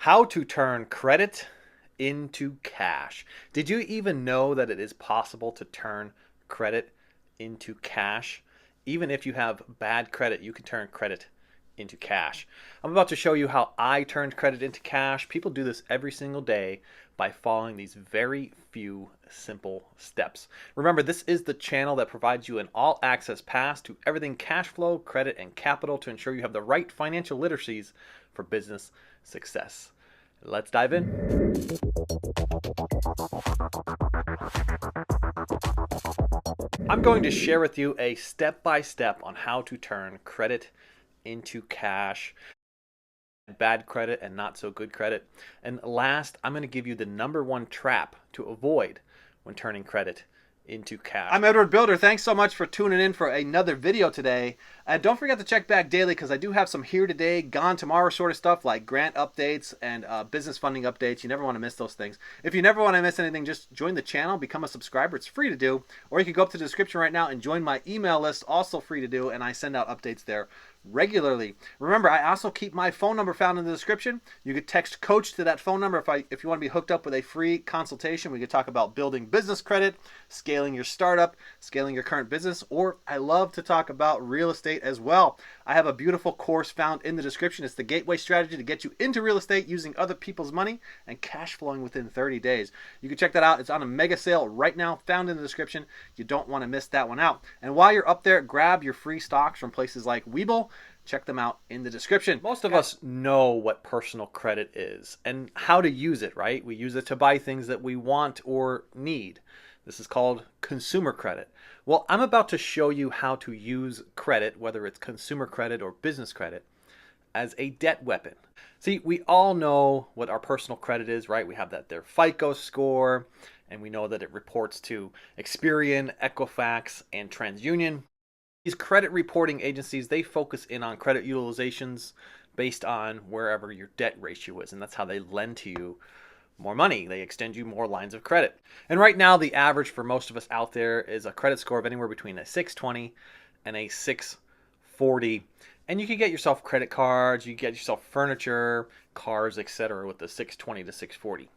How to turn credit into cash. Did you even know that it is possible to turn credit into cash? Even if you have bad credit, you can turn credit into cash. I'm about to show you how I turned credit into cash. People do this every single day by following these very few simple steps. Remember, this is the channel that provides you an all-access pass to everything cash flow, credit, and capital to ensure you have the right financial literacies for business success. Let's dive in. I'm going to share with you a step-by-step on how to turn credit into cash, bad credit and not so good credit. And last, I'm going to give you the #1 trap to avoid when turning credit into cash. I'm Edward Bilder. Thanks so much for tuning in for another video today. And don't forget to check back daily because I do have some here today, gone tomorrow sort of stuff like grant updates and business funding updates. You never want to miss those things. If you never want to miss anything, just join the channel, become a subscriber. It's free to do. Or you can go up to the description right now and join my email list, also free to do. And I send out updates there regularly. Remember, I also keep my phone number found in the description. You could text coach to that phone number if you want to be hooked up with a free consultation. We could talk about building business credit, scaling your startup, scaling your current business, or I love to talk about real estate as well. I have a beautiful course found in the description. It's the gateway strategy to get you into real estate using other people's money and cash flowing within 30 days. You can check that out. It's on a mega sale right now, found in the description. You don't want to miss that one out. And while you're up there, grab your free stocks from places like Webull. Check them out in the description. Most of us know what personal credit is and how to use it, right? We use it to buy things that we want or need. This is called consumer credit. Well, I'm about to show you how to use credit, whether it's consumer credit or business credit, as a debt weapon. See, we all know what our personal credit is, right? We have their FICO score, and we know that it reports to Experian, Equifax, and TransUnion. These credit reporting agencies, they focus in on credit utilizations based on wherever your debt ratio is, and that's how they lend to you more money. They extend you more lines of credit. And right now, the average for most of us out there is a credit score of anywhere between a 620 and a 640. And you can get yourself credit cards, you can get yourself furniture, cars, etc. with the 620 to 640.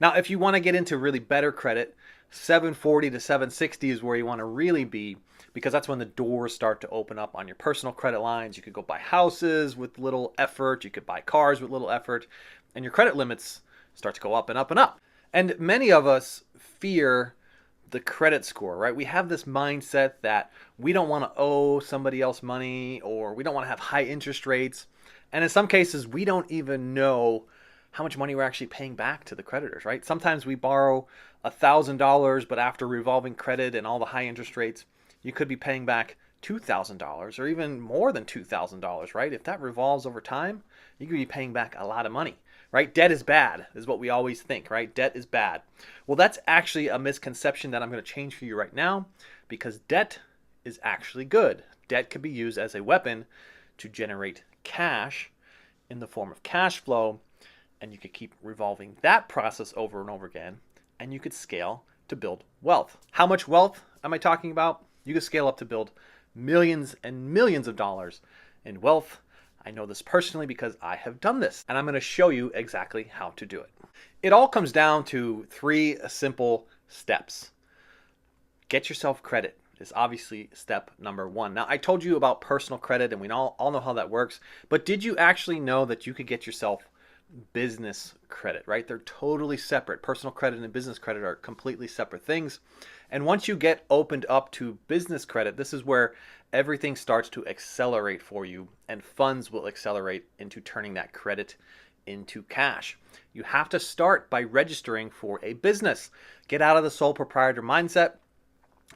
Now, if you want to get into really better credit, 740 to 760 is where you want to really be, because that's when the doors start to open up on your personal credit lines. You could go buy houses with little effort, you could buy cars with little effort, and your credit limits start to go up and up and up. And many of us fear the credit score, right? We have this mindset that we don't want to owe somebody else money, or we don't want to have high interest rates. And in some cases, we don't even know how much money we're actually paying back to the creditors, right? Sometimes we borrow $1,000, but after revolving credit and all the high interest rates, you could be paying back $2,000 or even more than $2,000, right? If that revolves over time, you could be paying back a lot of money, right? Debt is bad is what we always think, right? Debt is bad. Well, that's actually a misconception that I'm going to change for you right now, because debt is actually good. Debt could be used as a weapon to generate cash in the form of cash flow, and you could keep revolving that process over and over again, and you could scale to build wealth. How much wealth am I talking about? You could scale up to build millions and millions of dollars in wealth. I know this personally because I have done this, and I'm going to show you exactly how to do it. It all comes down to 3 simple steps. Get yourself credit is obviously step #1. Now, I told you about personal credit, and we all know how that works, but did you actually know that you could get yourself business credit, right? They're totally separate. Personal credit and business credit are completely separate things. And once you get opened up to business credit, this is where everything starts to accelerate for you, and funds will accelerate into turning that credit into cash. You have to start by registering for a business. Get out of the sole proprietor mindset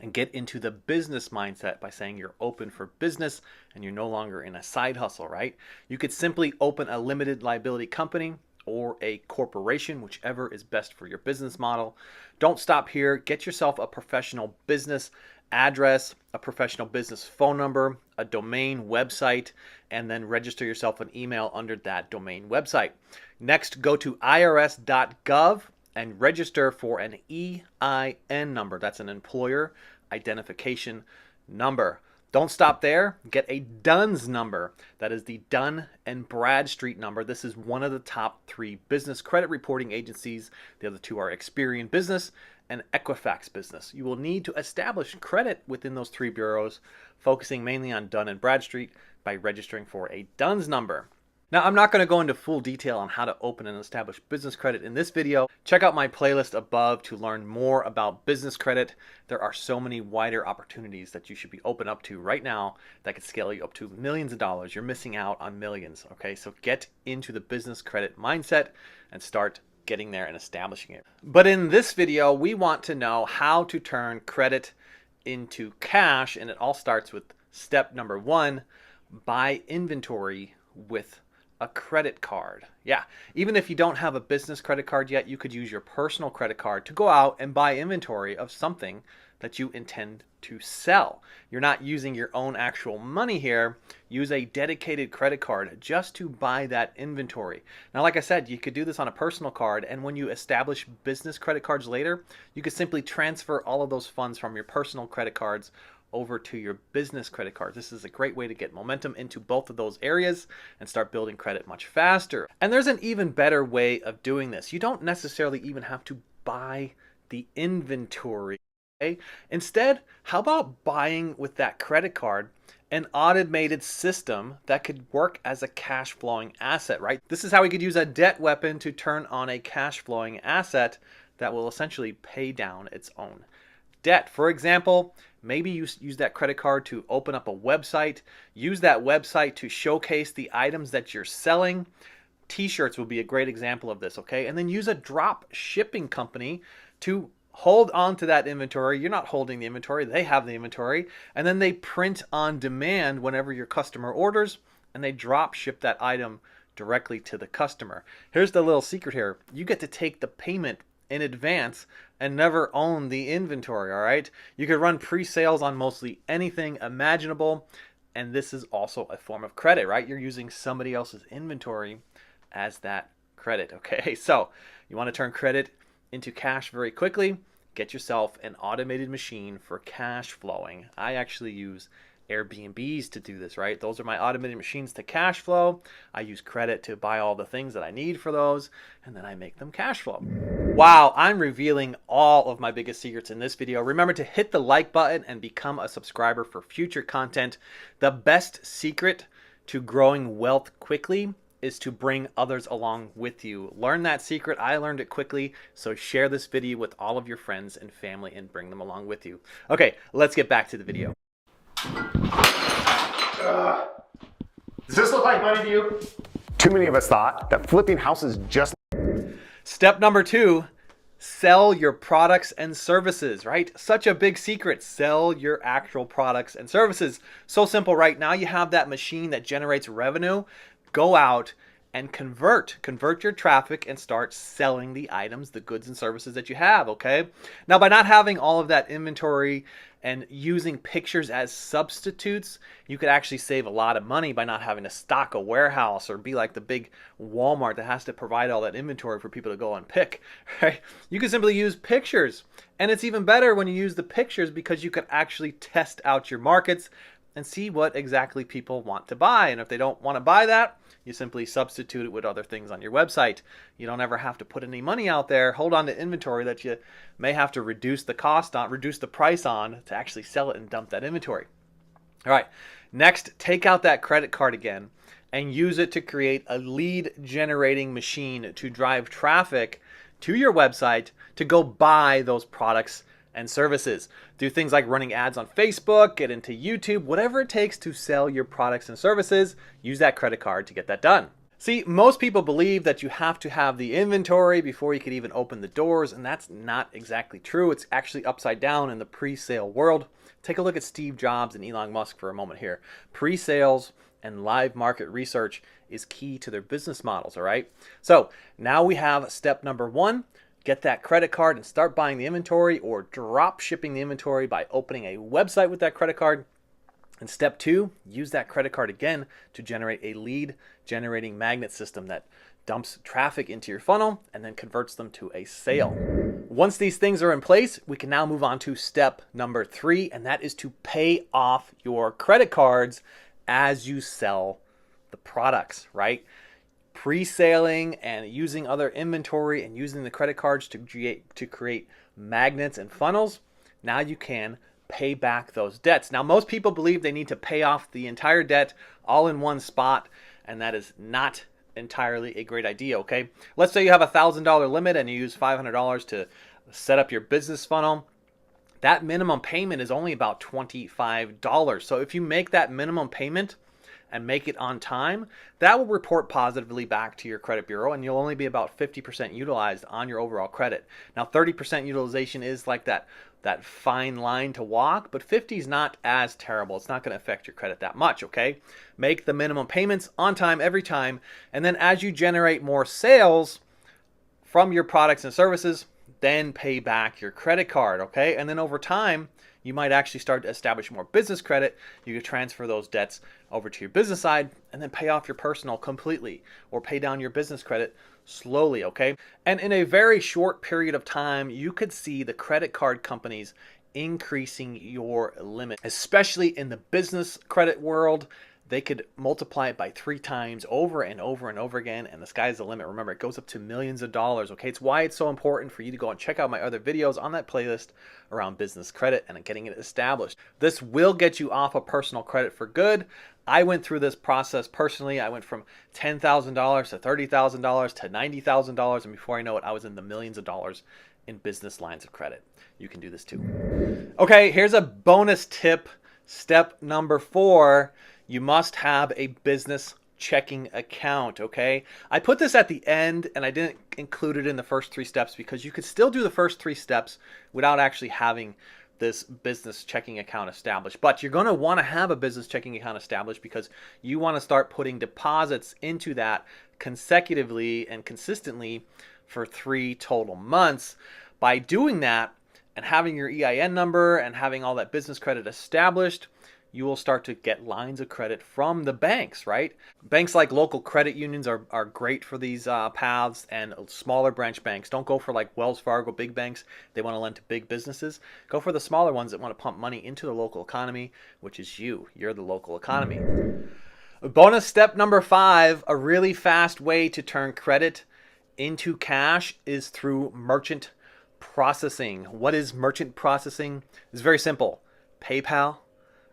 and get into the business mindset by saying you're open for business and you're no longer in a side hustle, right? You could simply open a limited liability company or a corporation, whichever is best for your business model. Don't stop here. Get yourself a professional business address, a professional business phone number, a domain website, and then register yourself an email under that domain website. Next, go to irs.gov and register for an EIN number. That's an employer identification number. Don't stop there. Get a DUNS number. That is the Dun and Bradstreet number. This is one of the top 3 business credit reporting agencies. The other 2 are Experian Business and Equifax Business. You will need to establish credit within those 3 bureaus, focusing mainly on Dun and Bradstreet by registering for a DUNS number. Now, I'm not going to go into full detail on how to open and establish business credit in this video. Check out my playlist above to learn more about business credit. There are so many wider opportunities that you should be open up to right now that could scale you up to millions of dollars. You're missing out on millions, okay? So get into the business credit mindset and start getting there and establishing it. But in this video, we want to know how to turn credit into cash, and it all starts with step number 1, buy inventory with a credit card. Yeah, even if you don't have a business credit card yet, you could use your personal credit card to go out and buy inventory of something that you intend to sell. You're not using your own actual money here. Use a dedicated credit card just to buy that inventory. Now, like I said, you could do this on a personal card, and when you establish business credit cards later, you could simply transfer all of those funds from your personal credit cards over to your business credit card. This is a great way to get momentum into both of those areas and start building credit much faster. And there's an even better way of doing this. You don't necessarily even have to buy the inventory. Okay? Instead, how about buying with that credit card an automated system that could work as a cash flowing asset, right? This is how we could use a debt weapon to turn on a cash flowing asset that will essentially pay down its own debt. For example, maybe you use that credit card to open up a website, use that website to showcase the items that you're selling. T-shirts will be a great example of this, okay? And then use a drop shipping company to hold on to that inventory. You're not holding the inventory, they have the inventory, and then they print on demand whenever your customer orders, and they drop ship that item directly to the customer. Here's the little secret here. You get to take the payment in advance and never own the inventory, all right? You could run pre-sales on mostly anything imaginable, and this is also a form of credit, right? You're using somebody else's inventory as that credit, okay? So you want to turn credit into cash very quickly, get yourself an automated machine for cash flowing. I actually use Airbnbs to do this, right? Those are my automated machines to cash flow. I use credit to buy all the things that I need for those, and then I make them cash flow. Wow, I'm revealing all of my biggest secrets in this video. Remember to hit the like button and become a subscriber for future content. The best secret to growing wealth quickly is to bring others along with you. Learn that secret. I learned it quickly, so share this video with all of your friends and family and bring them along with you. Okay, let's get back to the video. Does this look like money to you? Too many of us thought that flipping houses just... Step number 2, sell your products and services, right? Such a big secret. Sell your actual products and services. So simple, right? Now you have that machine that generates revenue. Go out and convert your traffic and start selling the items, the goods and services that you have, okay? Now, by not having all of that inventory and using pictures as substitutes, you could actually save a lot of money by not having to stock a warehouse or be like the big Walmart that has to provide all that inventory for people to go and pick, right? You can simply use pictures. And it's even better when you use the pictures because you can actually test out your markets and see what exactly people want to buy. And if they don't want to buy that, you simply substitute it with other things on your website. You don't ever have to put any money out there, hold on to inventory that you may have to reduce the cost on, reduce the price on to actually sell it and dump that inventory. All right, next, take out that credit card again and use it to create a lead generating machine to drive traffic to your website to go buy those products and services. Do things like running ads on Facebook, get into YouTube, whatever it takes to sell your products and services. Use that credit card to get that done. See, most people believe that you have to have the inventory before you could even open the doors, and that's not exactly true. It's actually upside down in the pre-sale world. Take a look at Steve Jobs and Elon Musk for a moment here. Pre-sales and live market research is key to their business models, all right? So now we have step number 1. Get that credit card and start buying the inventory or drop shipping the inventory by opening a website with that credit card. And step 2, use that credit card again to generate a lead generating magnet system that dumps traffic into your funnel and then converts them to a sale. Once these things are in place, we can now move on to step number 3, and that is to pay off your credit cards as you sell the products, right? Pre-selling and using other inventory and using the credit cards to create magnets and funnels. Now you can pay back those debts. Now, most people believe they need to pay off the entire debt all in one spot, and that is not entirely a great idea, okay? Let's say you have a $1,000 limit and you use $500 to set up your business funnel. That minimum payment is only about $25. So if you make that minimum payment and make it on time, that will report positively back to your credit bureau, and you'll only be about 50% utilized on your overall credit. Now, 30% utilization is like that fine line to walk, but 50 is not as terrible. It's not going to affect your credit that much, okay? Make the minimum payments on time every time, and then as you generate more sales from your products and services, then pay back your credit card, okay? And then over time, you might actually start to establish more business credit. You can transfer those debts over to your business side and then pay off your personal completely, or pay down your business credit slowly, okay? And in a very short period of time, you could see the credit card companies increasing your limit, especially in the business credit world. They could multiply it by 3 times over and over and over again, and the sky's the limit. Remember, it goes up to millions of dollars, okay? It's why it's so important for you to go and check out my other videos on that playlist around business credit and getting it established. This will get you off of personal credit for good. I went through this process personally. I went from $10,000 to $30,000 to $90,000, and before I know it, I was in the millions of dollars in business lines of credit. You can do this too. Okay, here's a bonus tip. Step number 4. You must have a business checking account, okay? I put this at the end and I didn't include it in the first 3 steps because you could still do the first 3 steps without actually having this business checking account established. But you're going to want to have a business checking account established because you want to start putting deposits into that consecutively and consistently for 3 total months. By doing that and having your EIN number and having all that business credit established, you will start to get lines of credit from the banks, right? Banks like local credit unions are great for these paths, and smaller branch banks. Don't go for like Wells Fargo, big banks. They want to lend to big businesses. Go for the smaller ones that want to pump money into the local economy, which is you. You're the local economy. Bonus step number 5, a really fast way to turn credit into cash is through merchant processing. What is merchant processing? It's very simple. PayPal,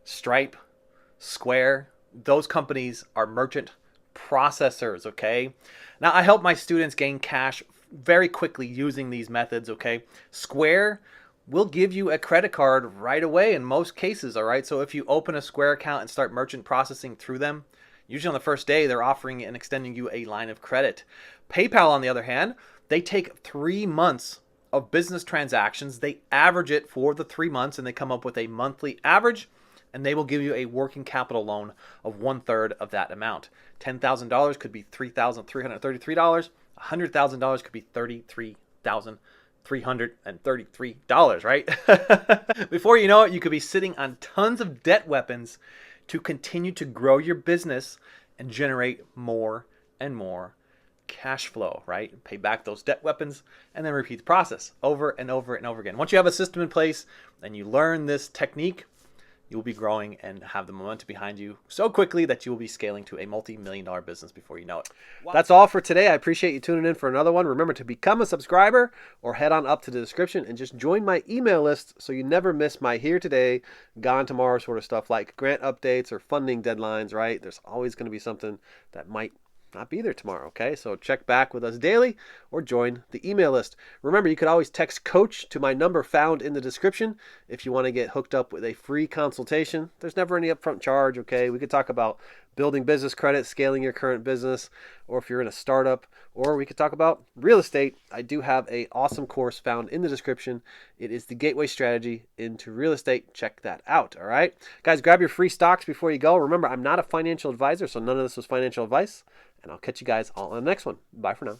Stripe, Square, those companies are merchant processors, okay? Now, I help my students gain cash very quickly using these methods, okay? Square will give you a credit card right away in most cases, all right? So if you open a Square account and start merchant processing through them, usually on the first day, they're offering and extending you a line of credit. PayPal, on the other hand, they take 3 months of business transactions. They average it for the 3 months, and they come up with a monthly average, and they will give you a working capital loan of 1/3 of that amount. $10,000 could be $3,333. $100,000 could be $33,333, right? Before you know it, you could be sitting on tons of debt weapons to continue to grow your business and generate more and more cash flow, right? Pay back those debt weapons and then repeat the process over and over and over again. Once you have a system in place and you learn this technique, you'll be growing and have the momentum behind you so quickly that you will be scaling to a multi-million-dollar business before you know it. Wow. That's all for today. I appreciate you tuning in for another one. Remember to become a subscriber or head on up to the description and just join my email list so you never miss my here today, gone tomorrow sort of stuff like grant updates or funding deadlines, right? There's always going to be something that might not be there tomorrow, okay? So check back with us daily or join the email list. Remember, you could always text coach to my number found in the description if you want to get hooked up with a free consultation. There's never any upfront charge, okay? We could talk about building business credit, scaling your current business, or if you're in a startup, or we could talk about real estate. I do have an awesome course found in the description. It is the gateway strategy into real estate. Check that out, all right? Guys, grab your free stocks before you go. Remember, I'm not a financial advisor, so none of this was financial advice. And I'll catch you guys all on the next one. Bye for now.